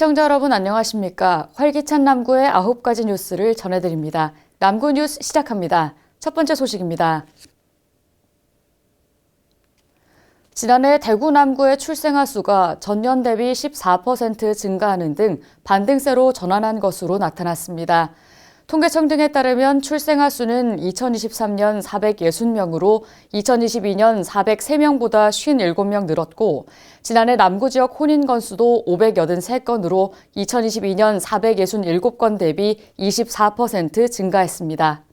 시청자 여러분 안녕하십니까? 활기찬 남구의 9가지 뉴스를 전해드립니다. 남구 뉴스 시작합니다. 첫 번째 소식입니다. 지난해 대구 남구의 출생아 수가 전년 대비 14% 증가하는 등 반등세로 전환한 것으로 나타났습니다. 통계청 등에 따르면 출생아 수는 2023년 460명으로 2022년 403명보다 57명 늘었고 지난해 남구 지역 혼인 건수도 583건으로 2022년 467건 대비 24% 증가했습니다.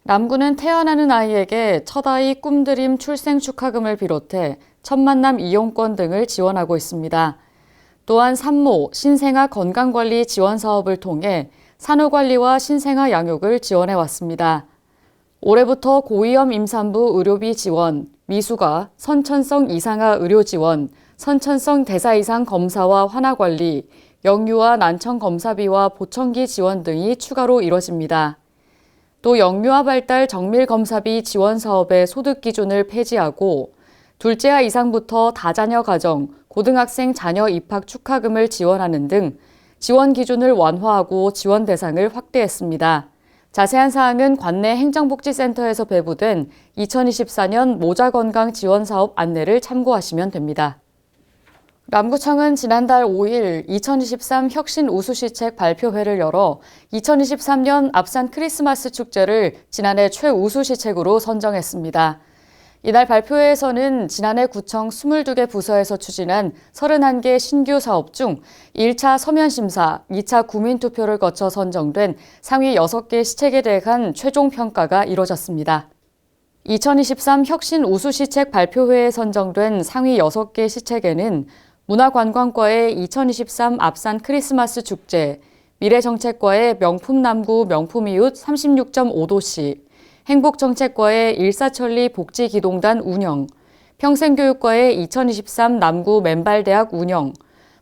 남구는 태어나는 아이에게 첫 아이 꿈드림 출생 축하금을 비롯해 첫 만남 이용권 등을 지원하고 있습니다. 또한 산모, 신생아 건강관리 지원 사업을 통해 산후관리와 신생아 양육을 지원해왔습니다. 올해부터 고위험 임산부 의료비 지원, 미수가, 선천성 이상아 의료 지원, 선천성 대사 이상 검사와 환아관리, 영유아 난청 검사비와 보청기 지원 등이 추가로 이뤄집니다. 또 영유아 발달 정밀 검사비 지원 사업의 소득 기준을 폐지하고 둘째아 이상부터 다자녀 가정, 고등학생 자녀 입학 축하금을 지원하는 등 지원 기준을 완화하고 지원 대상을 확대했습니다. 자세한 사항은 관내 행정복지센터에서 배부된 2024년 모자건강 지원 사업 안내를 참고하시면 됩니다. 남구청은 지난달 5일 2023 혁신 우수시책 발표회를 열어 2023년 앞산 크리스마스 축제를 지난해 최우수시책으로 선정했습니다. 이날 발표회에서는 지난해 구청 22개 부서에서 추진한 31개 신규 사업 중 1차 서면심사, 2차 구민투표를 거쳐 선정된 상위 6개 시책에 대한 최종 평가가 이뤄졌습니다. 2023 혁신 우수시책 발표회에 선정된 상위 6개 시책에는 문화관광과의 2023 앞산 크리스마스 축제, 미래정책과의 명품남구 명품이웃 36.5도시, 행복정책과의 일사천리 복지기동단 운영, 평생교육과의 2023 남구 맨발대학 운영,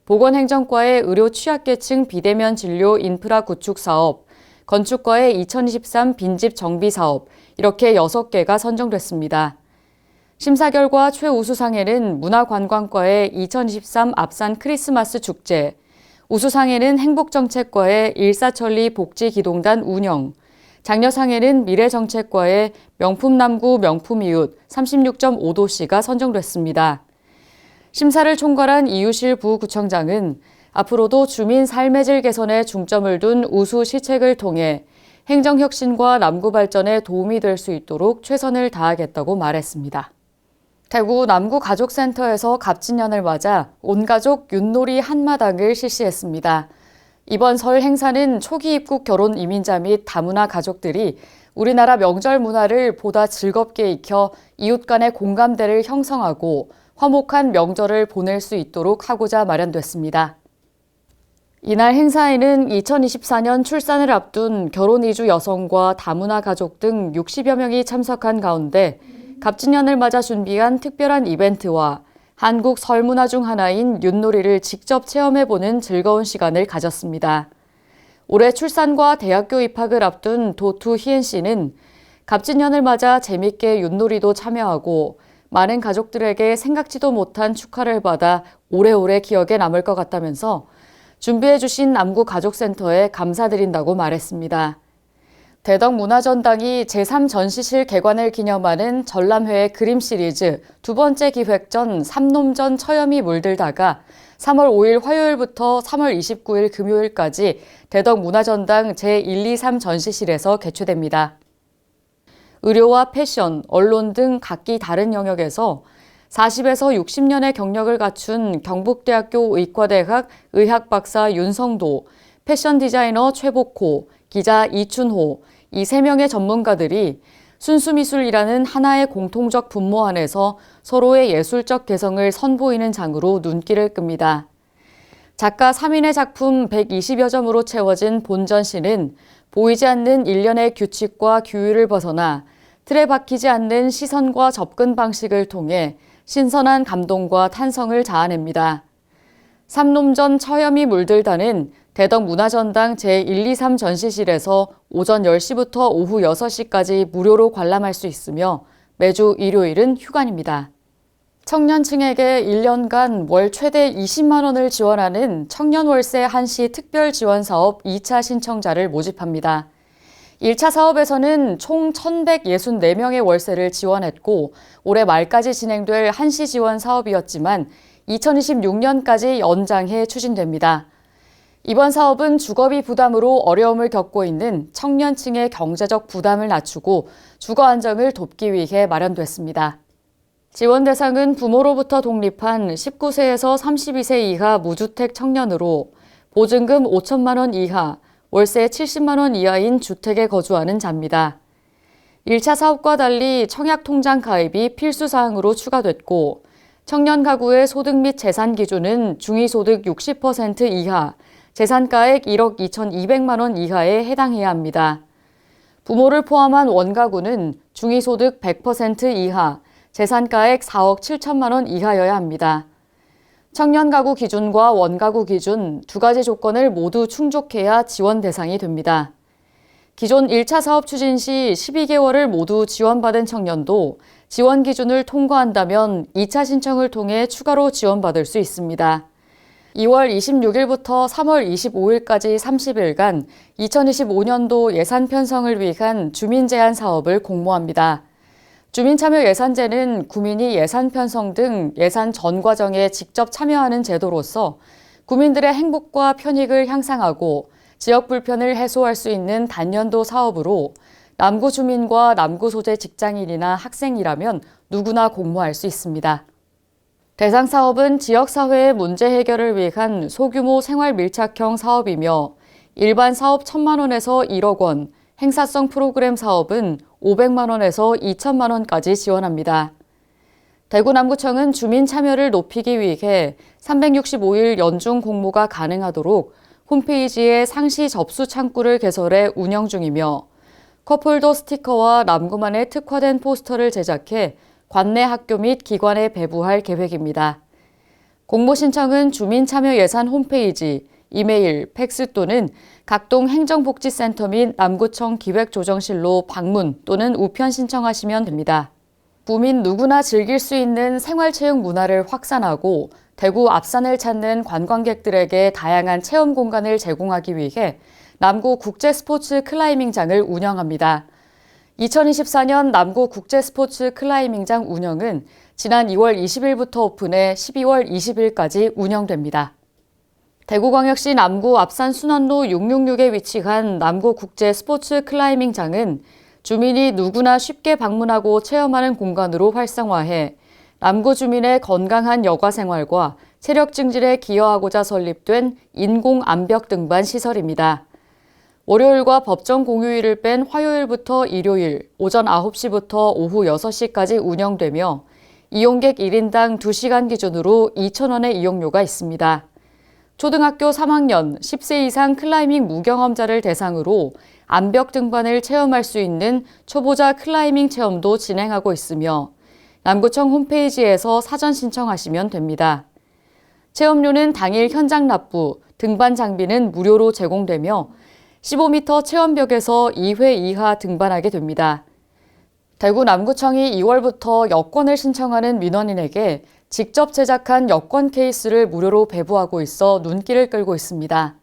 보건행정과의 의료 취약계층 비대면 진료 인프라 구축 사업, 건축과의 2023 빈집 정비 사업, 이렇게 6개가 선정됐습니다. 심사 결과 최우수상에는 문화관광과의 2023 앞산 크리스마스 축제, 우수상에는 행복정책과의 일사천리 복지기동단 운영, 장려상에는 미래정책과의 명품남구 명품이웃 36.5도시가 선정됐습니다. 심사를 총괄한 이유실 부구청장은 앞으로도 주민 삶의 질 개선에 중점을 둔 우수 시책을 통해 행정혁신과 남구 발전에 도움이 될 수 있도록 최선을 다하겠다고 말했습니다. 대구 남구가족센터에서 갑진년을 맞아 온가족 윷놀이 한마당을 실시했습니다. 이번 설 행사는 초기 입국 결혼 이민자 및 다문화 가족들이 우리나라 명절 문화를 보다 즐겁게 익혀 이웃 간의 공감대를 형성하고 화목한 명절을 보낼 수 있도록 하고자 마련됐습니다. 이날 행사에는 2024년 출산을 앞둔 결혼 이주 여성과 다문화 가족 등 60여 명이 참석한 가운데 갑진년을 맞아 준비한 특별한 이벤트와 한국 설문화 중 하나인 윷놀이를 직접 체험해보는 즐거운 시간을 가졌습니다. 올해 출산과 대학교 입학을 앞둔 도투 희엔 씨는 갑진년을 맞아 재밌게 윷놀이도 참여하고 많은 가족들에게 생각지도 못한 축하를 받아 오래오래 기억에 남을 것 같다면서 준비해주신 남구가족센터에 감사드린다고 말했습니다. 대덕문화전당이 제3전시실 개관을 기념하는 전람회의 그림 시리즈 두 번째 기획전 삼놈전 처염이 물들다가 3월 5일 화요일부터 3월 29일 금요일까지 대덕문화전당 제123 전시실에서 개최됩니다. 의료와 패션, 언론 등 각기 다른 영역에서 40에서 60년의 경력을 갖춘 경북대학교 의과대학 의학박사 윤성도, 패션 디자이너 최복호, 기자 이춘호, 이 3명의 전문가들이 순수미술이라는 하나의 공통적 분모 안에서 서로의 예술적 개성을 선보이는 장으로 눈길을 끕니다. 작가 3인의 작품 120여 점으로 채워진 본전시는 보이지 않는 일련의 규칙과 규율을 벗어나 틀에 박히지 않는 시선과 접근 방식을 통해 신선한 감동과 탄성을 자아냅니다. 삼놈전 처염이 물들다는 대덕문화전당 제123 전시실에서 오전 10시부터 오후 6시까지 무료로 관람할 수 있으며 매주 일요일은 휴관입니다. 청년층에게 1년간 월 최대 20만 원을 지원하는 청년월세 한시 특별지원사업 2차 신청자를 모집합니다. 1차 사업에서는 총 1,164명의 월세를 지원했고 올해 말까지 진행될 한시 지원 사업이었지만 2026년까지 연장해 추진됩니다. 이번 사업은 주거비 부담으로 어려움을 겪고 있는 청년층의 경제적 부담을 낮추고 주거 안정을 돕기 위해 마련됐습니다. 지원 대상은 부모로부터 독립한 19세에서 32세 이하 무주택 청년으로 보증금 5천만 원 이하, 월세 70만 원 이하인 주택에 거주하는 자입니다. 1차 사업과 달리 청약통장 가입이 필수사항으로 추가됐고 청년 가구의 소득 및 재산 기준은 중위소득 60% 이하, 재산가액 1억 2,200만 원 이하에 해당해야 합니다. 부모를 포함한 원가구는 중위소득 100% 이하, 재산가액 4억 7천만 원 이하여야 합니다. 청년 가구 기준과 원가구 기준 두 가지 조건을 모두 충족해야 지원 대상이 됩니다. 기존 1차 사업 추진 시 12개월을 모두 지원받은 청년도 지원 기준을 통과한다면 2차 신청을 통해 추가로 지원받을 수 있습니다. 2월 26일부터 3월 25일까지 30일간 2025년도 예산 편성을 위한 주민 제안 사업을 공모합니다. 주민참여예산제는 구민이 예산 편성 등 예산 전 과정에 직접 참여하는 제도로서 구민들의 행복과 편익을 향상하고 지역 불편을 해소할 수 있는 단년도 사업으로 남구 주민과 남구 소재 직장인이나 학생이라면 누구나 공모할 수 있습니다. 대상 사업은 지역사회의 문제 해결을 위한 소규모 생활 밀착형 사업이며 일반 사업 1,000만 원에서 1억 원, 행사성 프로그램 사업은 500만 원에서 2천만 원까지 지원합니다. 대구 남구청은 주민 참여를 높이기 위해 365일 연중 공모가 가능하도록 홈페이지에 상시 접수 창구를 개설해 운영 중이며 컵홀더 스티커와 남구만의 특화된 포스터를 제작해 관내 학교 및 기관에 배부할 계획입니다. 공모 신청은 주민참여예산 홈페이지, 이메일, 팩스 또는 각동 행정복지센터 및 남구청 기획조정실로 방문 또는 우편 신청하시면 됩니다. 구민 누구나 즐길 수 있는 생활체육 문화를 확산하고 대구 앞산을 찾는 관광객들에게 다양한 체험 공간을 제공하기 위해 남구 국제스포츠 클라이밍장을 운영합니다. 2024년 남구 국제스포츠 클라이밍장 운영은 지난 2월 20일부터 오픈해 12월 20일까지 운영됩니다. 대구광역시 남구 앞산 순환로 666에 위치한 남구 국제 스포츠 클라이밍장은 주민이 누구나 쉽게 방문하고 체험하는 공간으로 활성화해 남구 주민의 건강한 여가 생활과 체력 증진에 기여하고자 설립된 인공 암벽 등반 시설입니다. 월요일과 법정 공휴일을 뺀 화요일부터 일요일 오전 9시부터 오후 6시까지 운영되며 이용객 1인당 2시간 기준으로 2,000원의 이용료가 있습니다. 초등학교 3학년 10세 이상 클라이밍 무경험자를 대상으로 암벽 등반을 체험할 수 있는 초보자 클라이밍 체험도 진행하고 있으며 남구청 홈페이지에서 사전 신청하시면 됩니다. 체험료는 당일 현장 납부, 등반 장비는 무료로 제공되며 15m 체험벽에서 2회 이하 등반하게 됩니다. 대구 남구청이 2월부터 여권을 신청하는 민원인에게 직접 제작한 여권 케이스를 무료로 배부하고 있어 눈길을 끌고 있습니다.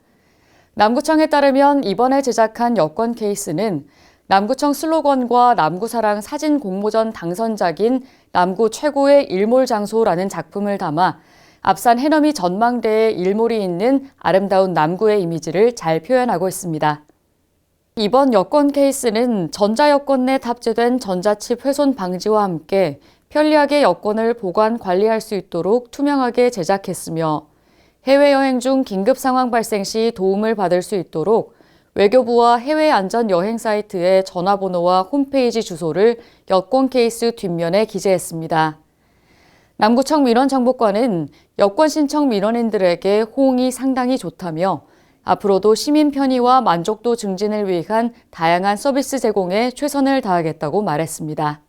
남구청에 따르면 이번에 제작한 여권 케이스는 남구청 슬로건과 남구사랑 사진 공모전 당선작인 남구 최고의 일몰 장소라는 작품을 담아 앞산 해넘이 전망대에 일몰이 있는 아름다운 남구의 이미지를 잘 표현하고 있습니다. 이번 여권 케이스는 전자여권 내 탑재된 전자칩 훼손 방지와 함께 편리하게 여권을 보관, 관리할 수 있도록 투명하게 제작했으며 해외여행 중 긴급 상황 발생 시 도움을 받을 수 있도록 외교부와 해외 안전 여행 사이트의 전화번호와 홈페이지 주소를 여권 케이스 뒷면에 기재했습니다. 남구청 민원정보과는 여권 신청 민원인들에게 호응이 상당히 좋다며 앞으로도 시민 편의와 만족도 증진을 위한 다양한 서비스 제공에 최선을 다하겠다고 말했습니다.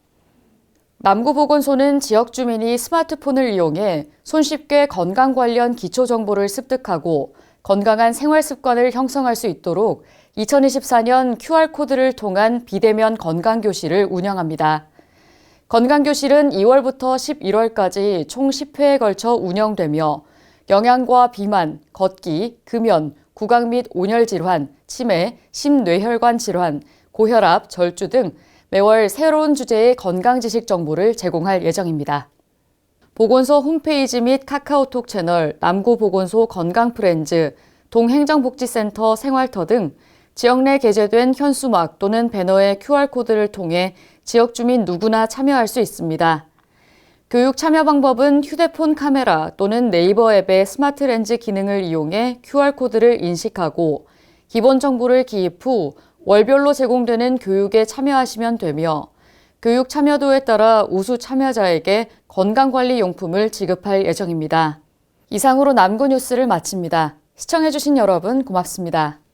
남구보건소는 지역 주민이 스마트폰을 이용해 손쉽게 건강 관련 기초 정보를 습득하고 건강한 생활 습관을 형성할 수 있도록 2024년 QR코드를 통한 비대면 건강교실을 운영합니다. 건강교실은 2월부터 11월까지 총 10회에 걸쳐 운영되며 영양과 비만, 걷기, 금연, 구강 및 온열 질환, 치매, 심뇌혈관 질환, 고혈압, 절주 등 매월 새로운 주제의 건강 지식 정보를 제공할 예정입니다. 보건소 홈페이지 및 카카오톡 채널, 남구보건소 건강프렌즈, 동행정복지센터 생활터 등 지역 내 게재된 현수막 또는 배너의 QR코드를 통해 지역 주민 누구나 참여할 수 있습니다. 교육 참여 방법은 휴대폰 카메라 또는 네이버 앱의 스마트 렌즈 기능을 이용해 QR코드를 인식하고 기본 정보를 기입 후 월별로 제공되는 교육에 참여하시면 되며 교육 참여도에 따라 우수 참여자에게 건강관리 용품을 지급할 예정입니다. 이상으로 남구 뉴스를 마칩니다. 시청해주신 여러분 고맙습니다.